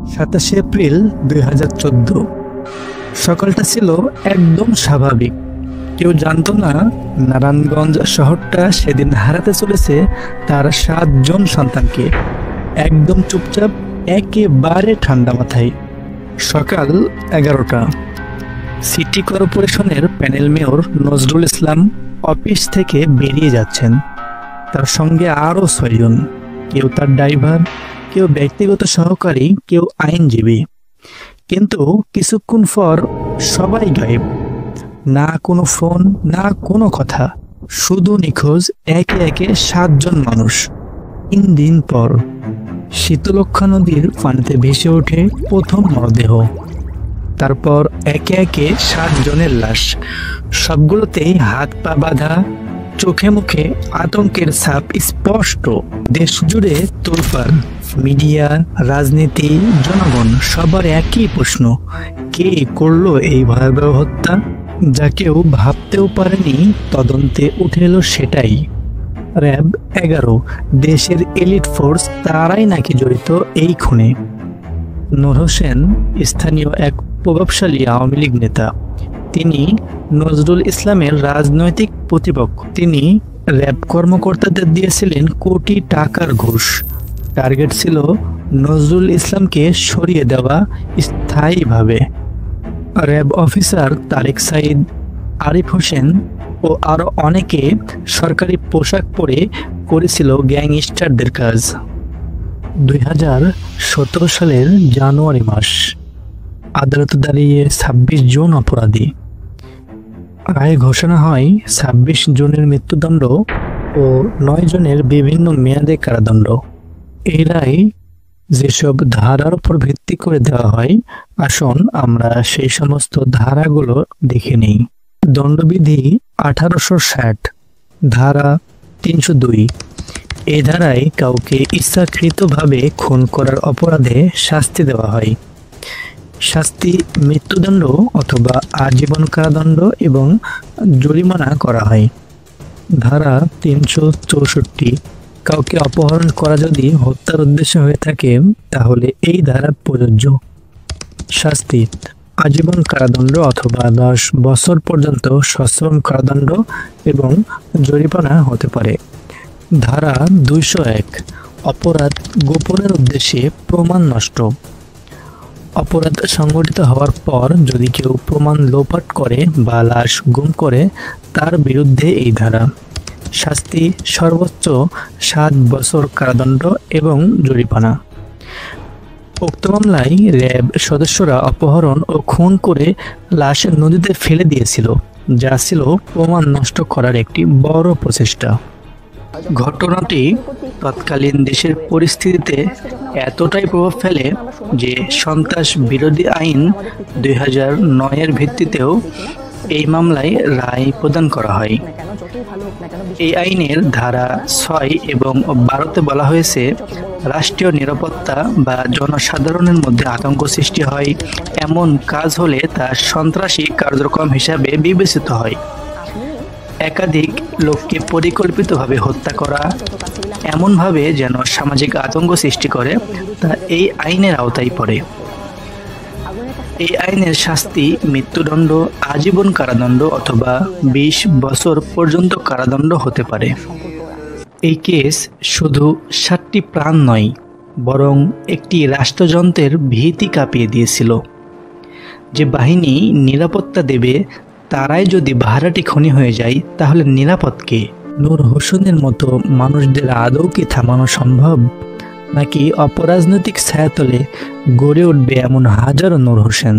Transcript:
27 April 2014। সকালটা ছিল একদম স্বাভাবিক। কেউ জানতো না নারায়ণগঞ্জ শহরটা সেদিন হারাতে চলেছে তার 7 জন সন্তানকে। একদম চুপচাপ, একেবারে ঠান্ডা মাথায়। সকাল 11টা। সিটি কর্পোরেশনের panel mayor Nazrul Islam office থেকে বেরিয়ে যাচ্ছেন। তার সঙ্গে আরও 6 জন। কেউ তার ড্রাইভার, কেউ ব্যক্তিগত সহকারী, কেউ আইনজীবী। কিন্তু কিছুক্ষণ পর সবাই গায়েব। না কোনো ফোন, না কোনো কথা, শুধু নিখোঁজ একে একে 7 জন মানুষ। 3 দিন পর শীতলক্ষ্যা নদীর পানিতে ভেসে ওঠে প্রথম মরদেহ। তারপর একে একে 7 জনের লাশ, সবগুলোতেই হাত পা বাঁধা, চোখে মুখে আতঙ্কের ছাপ স্পষ্ট। দেশ জুড়ে তোলপাড়। মিডিয়া, রাজনীতি, জনগণ সবার একই প্রশ্ন, কে করলো এই ভয়াবহ হত্যা? যা কেউ ভাবতেও পারেনি তদন্তে উঠে এলো সেটাই। র্যাব 11, দেশের এলিট ফোর্স, তারাই নাকি জড়িত এই খুনে। নূর হোসেন স্থানীয় এক প্রভাবশালী আওয়ামী লীগ নেতা। তিনি নজরুল ইসলামের রাজনৈতিক প্রতিপক্ষ। তিনি র্যাব কর্মকর্তাদের দিয়েছিলেন কোটি টাকার ঘুষ। টার্গেট ছিল নজরুল ইসলামকে সরিয়ে দেওয়া স্থায়ীভাবে। র্যাব অফিসার তারেক সাইদ, আরিফ হোসেন ও আরও অনেকে সরকারি পোশাক পরে করেছিল গ্যাংস্টারদের কাজ। 2017 সালের জানুয়ারি মাস। আদালতে দাঁড়িয়ে 26 জন অপরাধী। রায়ে ঘোষণা হয় 26 জনের মৃত্যুদণ্ড ও 9 জনের বিভিন্ন মেয়াদে কারাদণ্ড। এই রায় যেসব ধারার উপর ভিত্তি করে দেওয়া হয়, আসুন আমরা সেই সমস্ত ধারাগুলো দেখে নিই। দণ্ডবিধি 1860, ধারা 302। এই ধারায় কাউকে ইচ্ছাকৃতভাবে খুন করার অপরাধে শাস্তি দেওয়া হয়। শাস্তি মৃত্যুদণ্ড অথবা আজীবন কারাদণ্ড এবং জরিমানা করা হয়। ধারা 364, কাউকে অপহরণ করা যদি হত্যার উদ্দেশ্য হয়ে থাকে তাহলে এই ধারা প্রযোজ্য। শাস্তি আজীবন কারাদণ্ড অথবা 10 বছর পর্যন্ত সশ্রম কারাদণ্ড এবং জরিমানা হতে পারে। ধারা 201, অপরাধ গোপনের উদ্দেশ্যে প্রমাণ নষ্ট। অপরাধ সংঘটিত হওয়ার পর যদি কেউ প্রমাণ লোপাট করে বা লাশ গুম করে তার বিরুদ্ধে এই ধারা। শাস্তি সর্বোচ্চ 7 বছর কারাদণ্ড এবং জরিমানা। উক্ত মামলায় র্যাব সদস্যরা অপহরণ ও খুন করে লাশ নদীতে ফেলে দিয়েছিল, যা ছিল প্রমাণ নষ্ট করার একটি বড় প্রচেষ্টা। ঘটনাটি তৎকালীন দেশের পরিস্থিতিতে এতটাই প্রভাব ফেলে যে সন্ত্রাস বিরোধী আইন 2009-এর ভিত্তিতেও এই মামলায় রায় প্রদান করা হয়। এই আইনের ধারা 6 এবং 12-তে বলা হয়েছে, রাষ্ট্রীয় নিরাপত্তা বা জনসাধারণের মধ্যে আতঙ্ক সৃষ্টি হয় এমন কাজ হলে তা সন্ত্রাসী কার্যক্রম হিসাবে বিবেচিত হয়। একাধিক লোককে পরিকল্পিতভাবে হত্যা করা এমনভাবে যেন সামাজিক আতঙ্ক সৃষ্টি করে তা এই আইনের আওতায় পড়ে। এই আইনের শাস্তি মৃত্যুদণ্ড, আজীবন কারাদণ্ড অথবা 20 বছর পর্যন্ত কারাদণ্ড হতে পারে। এই কেস শুধু 7টি প্রাণ নয়, বরং একটি রাষ্ট্রযন্ত্রের ভীতি কাঁপিয়ে দিয়েছিল। যে বাহিনী নিরাপত্তা দেবে তারাই যদি ভাড়াটি খুনি হয়ে যায় তাহলে নিরাপদ কে? নূর হোসেনের মতো মানুষদের আদৌ কি থামানো সম্ভব? নাকি অপরাজনৈতিক ছায়াতলে গড়ে উঠবে এমন হাজারো নূর হোসেন?